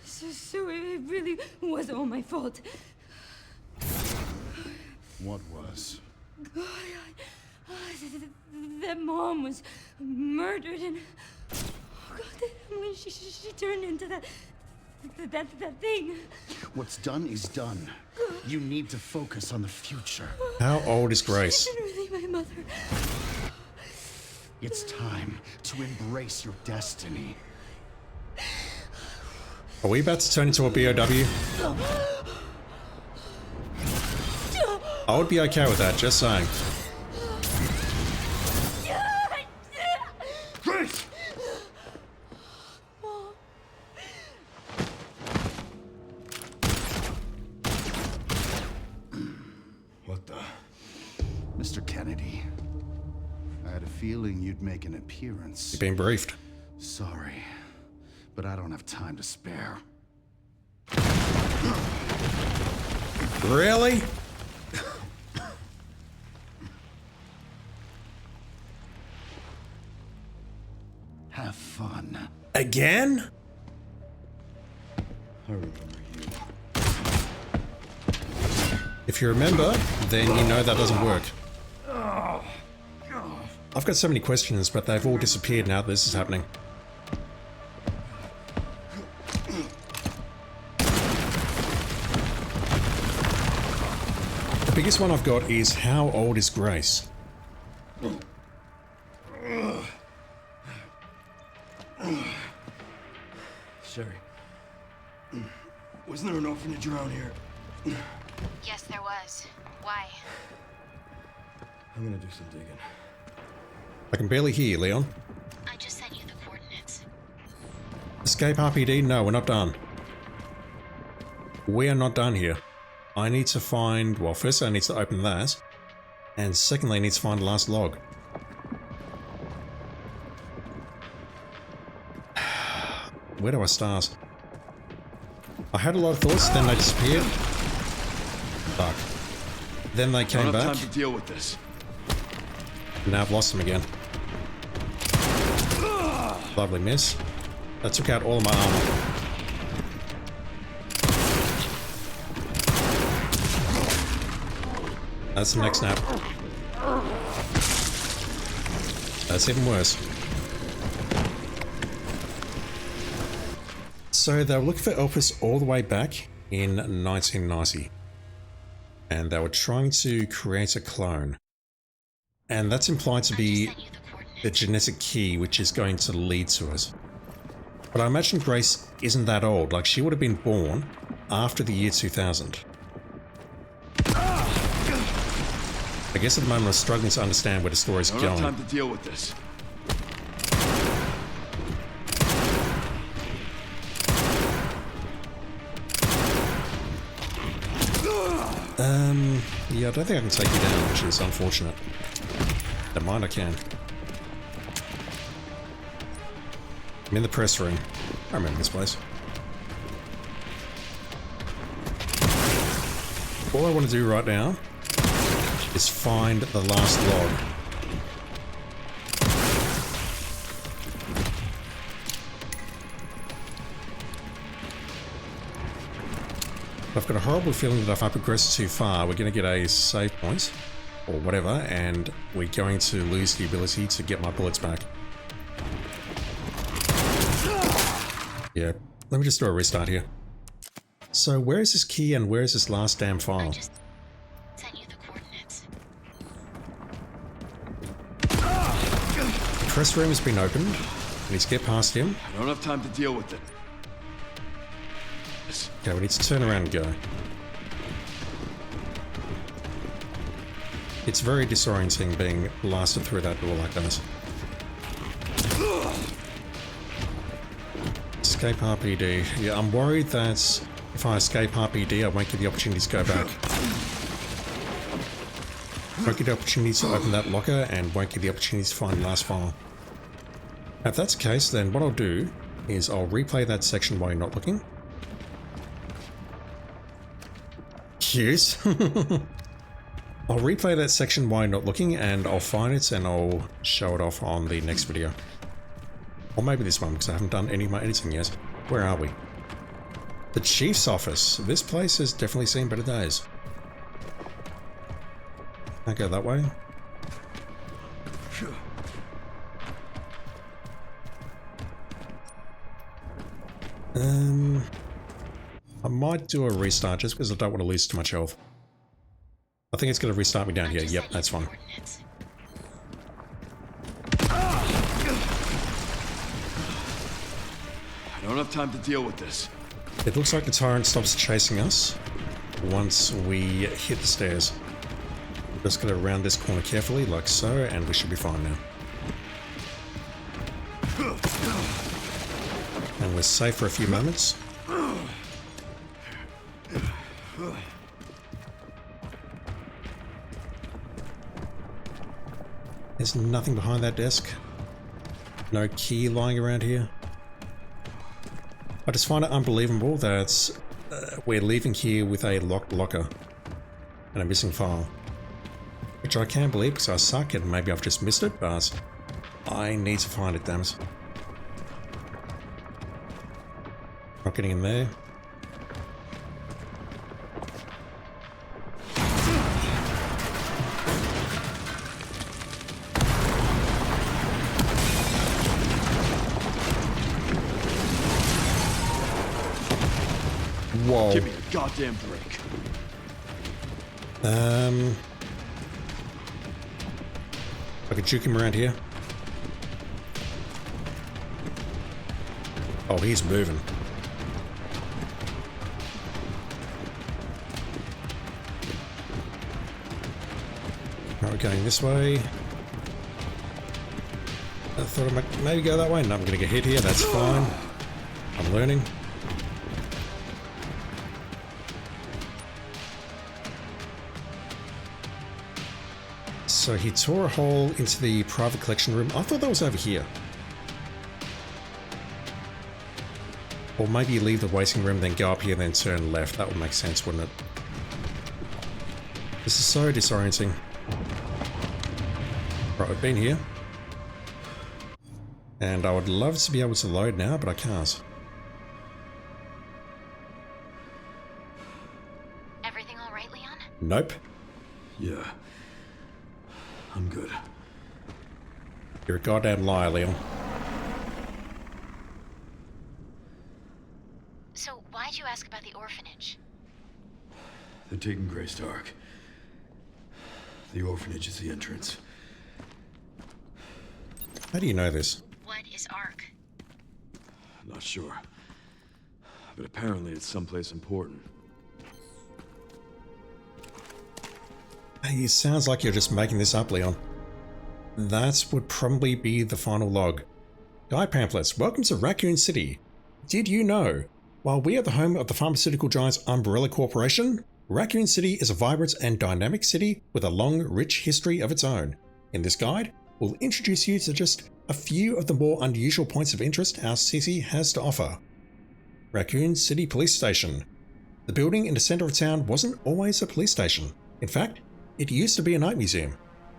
So it really was all my fault. What was? That Mom was murdered, and when she turned into that thing. What's done is done. You need to focus on the future. How old is Grace? She isn't really my mother. It's time to embrace your destiny. Are we about to turn into a BOW? I would be okay with that, just saying. Grace! What the? Mr. Kennedy, I had a feeling you'd make an appearance. You've been briefed. Sorry, but I don't have time to spare. Really? Have fun. Again? I remember you. If you remember, then you know that doesn't work. I've got so many questions, but they've all disappeared now that this is happening. The biggest one I've got is, how old is Grace? Sherry. Wasn't there an orphanage around here? Yes, there was. Why? I'm gonna do some digging. I can barely hear you, Leon. I just sent you the coordinates. Escape RPD? No, we're not done. We are not done here. I need to find... Well, first I need to open that. And secondly, I need to find the last log. Where do I start? I had a lot of thoughts, then they disappeared. Fuck. Then they came back. Time to deal with this. Now I've lost them again. Lovely miss. That took out all of my armor. That's the next snap. That's even worse. So they were looking for Elpis all the way back in 1990. And they were trying to create a clone. And that's implied to be the genetic key which is going to lead to it. But I imagine Grace isn't that old, like she would have been born after the year 2000. I guess at the moment I'm struggling to understand where the story's going. Time to deal with this. Yeah, I don't think I can take you down, which is unfortunate. Never mind, I can. I'm in the press room. I remember this place. All I want to do right now is find the last log. I've got a horrible feeling that if I progress too far, we're going to get a save point, or whatever, and we're going to lose the ability to get my bullets back. Yeah, let me just do a restart here. So where is this key and where is this last damn file? I just sent you the coordinates. press room has been opened. We need to get past him. I don't have time to deal with it. Okay, we need to turn around and go. It's very disorienting being blasted through that door like this. Escape RPD. Yeah, I'm worried that if I escape RPD, I won't get the opportunity to go back. Won't get the opportunity to open that locker and won't get the opportunity to find the last file. If that's the case, then what I'll do is I'll replay that section while you're not looking. Yes. I'll replay that section while you're not looking and I'll find it and I'll show it off on the next video. Or maybe this one because I haven't done any of my editing yet. Where are we? The Chief's office. This place has definitely seen better days. Can't go that way. I might do a restart just because I don't want to lose too much health. I think it's going to restart me down here. Yep, that's fine. I don't have time to deal with this. It looks like the tyrant stops chasing us once we hit the stairs. I'm just going to round this corner carefully, like so, and we should be fine now. And we're safe for a few moments. There's nothing behind that desk. No key lying around here. I just find it unbelievable that we're leaving here with a locked locker and a missing file. Which I can't believe because I suck and maybe I've just missed it, but I need to find it, damn it. Not getting in there. Whoa. Give me a goddamn break. I could juke him around here. Oh, he's moving. Right, we're going this way. I thought I might maybe go that way. No, I'm going to get hit here. That's fine. I'm learning. So he tore a hole into the private collection room. I thought that was over here. Or maybe you leave the waiting room, then go up here, then turn left. That would make sense, wouldn't it? This is so disorienting. Right, we've been here. And I would love to be able to load now, but I can't. Everything all right, Leon? Nope. Yeah. I'm good. You're a goddamn liar, Leon. So why'd you ask about the orphanage? They're taking Grace to Ark. The orphanage is the entrance. How do you know this? What is Ark? Not sure. But apparently it's someplace important. Hey, it sounds like you're just making this up, Leon. That would probably be the final log. Guide pamphlets, welcome to Raccoon City. Did you know? While we are the home of the pharmaceutical giant's Umbrella Corporation, Raccoon City is a vibrant and dynamic city with a long, rich history of its own. In this guide, we'll introduce you to just a few of the more unusual points of interest our city has to offer. Raccoon City Police Station. The building in the center of town wasn't always a police station. In fact, it used to be a night museum.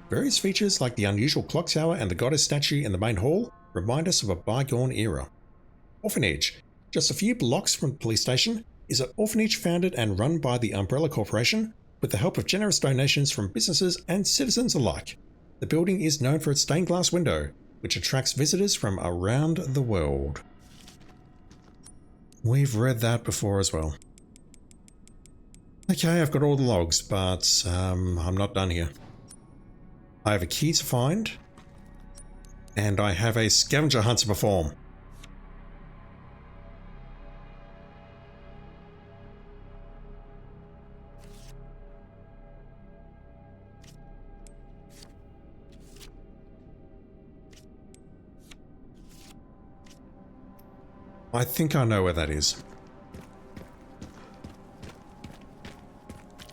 Various features like the unusual clock tower and the goddess statue in the main hall remind us of a bygone era. Orphanage. Just a few blocks from the police station is an orphanage founded and run by the Umbrella Corporation with the help of generous donations from businesses and citizens alike. The building is known for its stained glass window, which attracts visitors from around the world. We've read that before as well. Okay, I've got all the logs, but I'm not done here. I have a key to find. And I have a scavenger hunt to perform. I think I know where that is.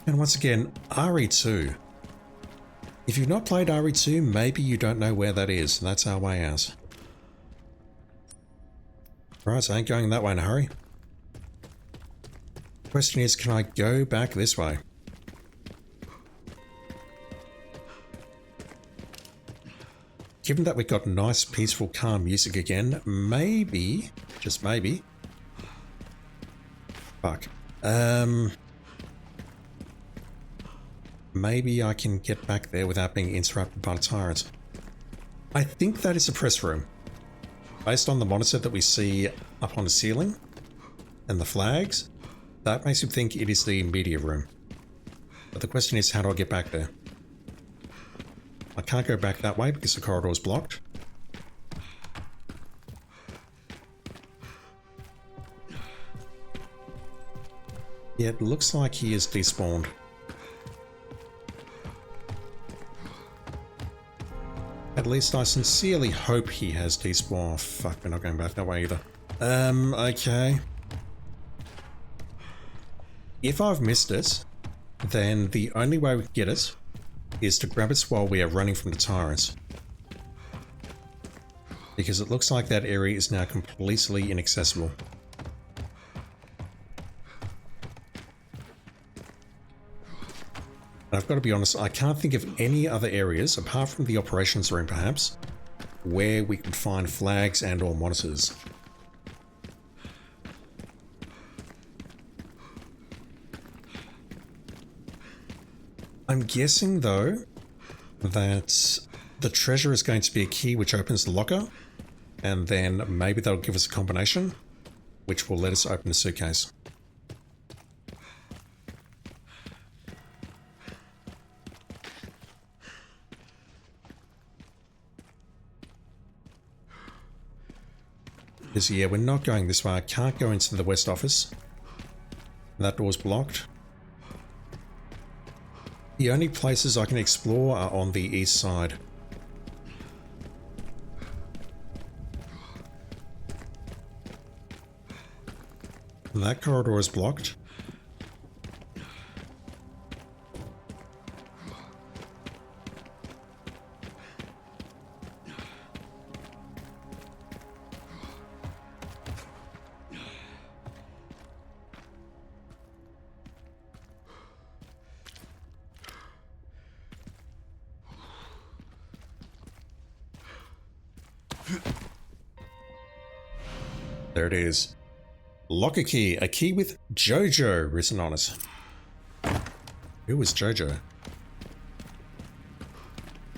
And once again, RE2. If you've not played RE2, maybe you don't know where that is. That's our way out. Right, so I ain't going that way in a hurry. Question is, can I go back this way? Given that we've got nice, peaceful, calm music again, maybe, just maybe... Fuck. Maybe I can get back there without being interrupted by the tyrant. I think that is the press room. Based on the monitor that we see up on the ceiling and the flags, that makes me think it is the media room. But the question is, how do I get back there? I can't go back that way because the corridor is blocked. Yeah, it looks like he is despawned. At least I sincerely hope he has despawned. Oh, fuck, we're not going back that way either. Okay. If I've missed it, then the only way we can get it is to grab it while we are running from the tyrants. Because it looks like that area is now completely inaccessible. And I've got to be honest, I can't think of any other areas, apart from the operations room perhaps, where we can find flags and or monitors. I'm guessing though that the treasure is going to be a key which opens the locker, and then maybe that'll give us a combination which will let us open the suitcase. Because yeah, we're not going this way. I can't go into the west office. That door's blocked. The only places I can explore are on the east side. That corridor is blocked. There it is. Locker key. A key with Jojo written on it. Who was Jojo?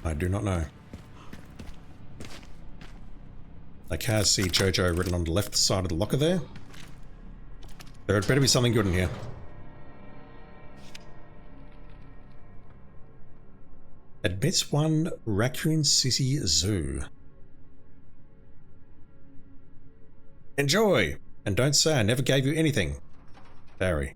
I do not know. I can't see Jojo written on the left side of the locker there. There had better be something good in here. Admits one Raccoon City Zoo. Enjoy! And don't say I never gave you anything. Barry.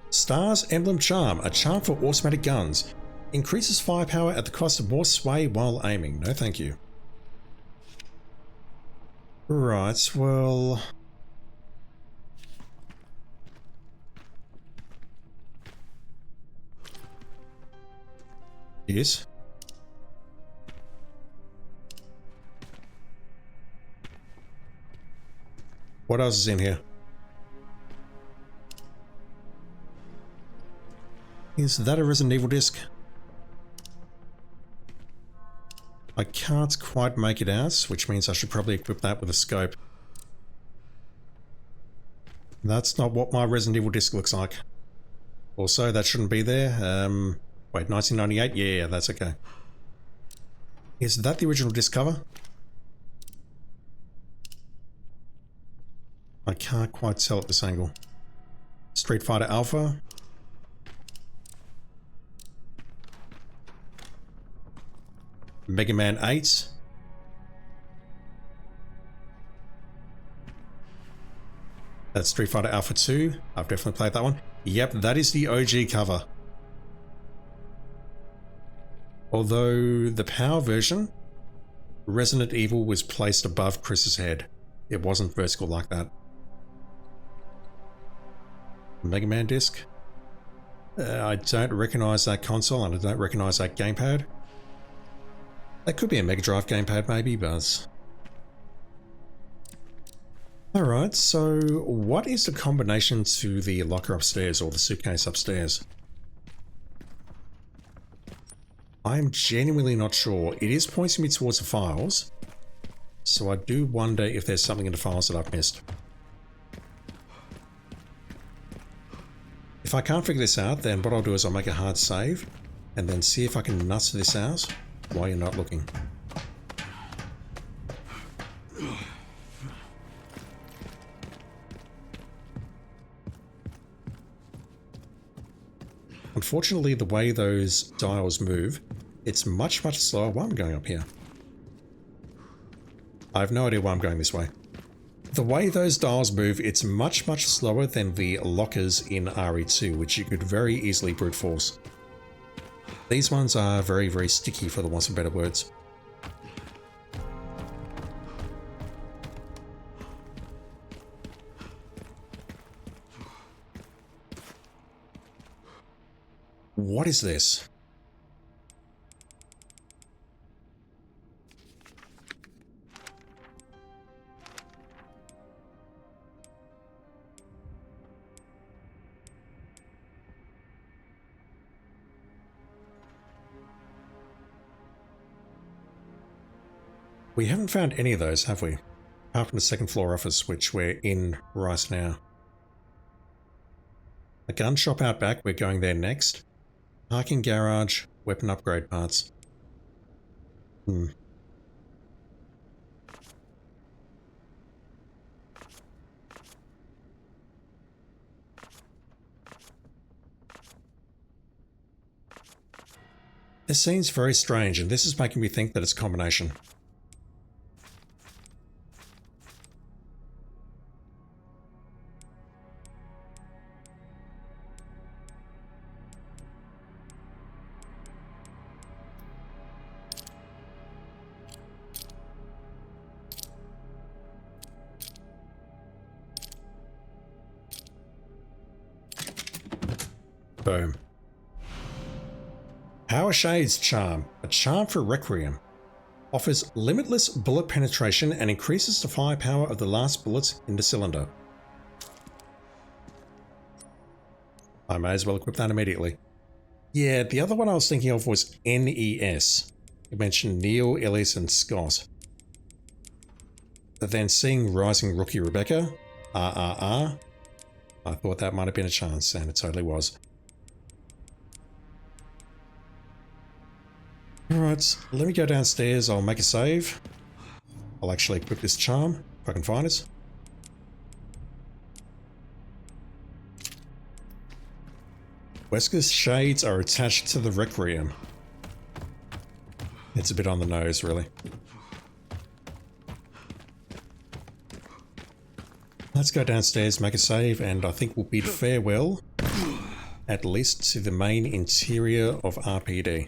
Star's Emblem Charm. A charm for automatic guns. Increases firepower at the cost of more sway while aiming. No thank you. Right, well... Yes. What else is in here? Is that a Resident Evil disc? I can't quite make it out, which means I should probably equip that with a scope. That's not what my Resident Evil disc looks like. Also, that shouldn't be there. Wait, 1998? Yeah, that's okay. Is that the original disc cover? I can't quite tell at this angle. Street Fighter Alpha. Mega Man 8. That's Street Fighter Alpha 2. I've definitely played that one. Yep, that is the OG cover. Although the POWER version, Resident Evil was placed above Chris's head. It wasn't vertical like that. Mega Man disc. I don't recognize that console and I don't recognize that gamepad. That could be a Mega Drive gamepad maybe, but... Alright, so what is the combination to the locker upstairs or the suitcase upstairs? I'm genuinely not sure. It is pointing me towards the files, so I do wonder if there's something in the files that I've missed. If I can't figure this out, then what I'll do is I'll make a hard save and then see if I can nuts this out while you're not looking. Unfortunately, the way those dials move, it's much slower. Why am I going up here? I have no idea why I'm going this way. The way those dials move, it's much slower than the lockers in RE2, which you could very easily brute force. These ones are very sticky, for the want of better words. What is this? We haven't found any of those, have we? Apart from the second floor office, which we're in right now. A gun shop out back, we're going there next. Parking garage, weapon upgrade parts. This seems very strange, and this is making me think that it's a combination. Boom. Power Shade's Charm, a charm for Requiem. Offers limitless bullet penetration and increases the firepower of the last bullet in the cylinder. I may as well equip that immediately. Yeah, the other one I was thinking of was NES. It mentioned Neil, Ellis, and Scott. But then seeing Rising Rookie Rebecca, I thought that might have been a chance, and it totally was. Alright, let me go downstairs, I'll make a save. I'll actually equip this charm, if I can find it. Wesker's shades are attached to the Requiem. It's a bit on the nose, really. Let's go downstairs, make a save, and I think we'll bid farewell, at least to the main interior of RPD.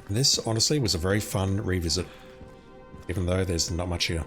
This, honestly, was a very fun revisit, even though there's not much here.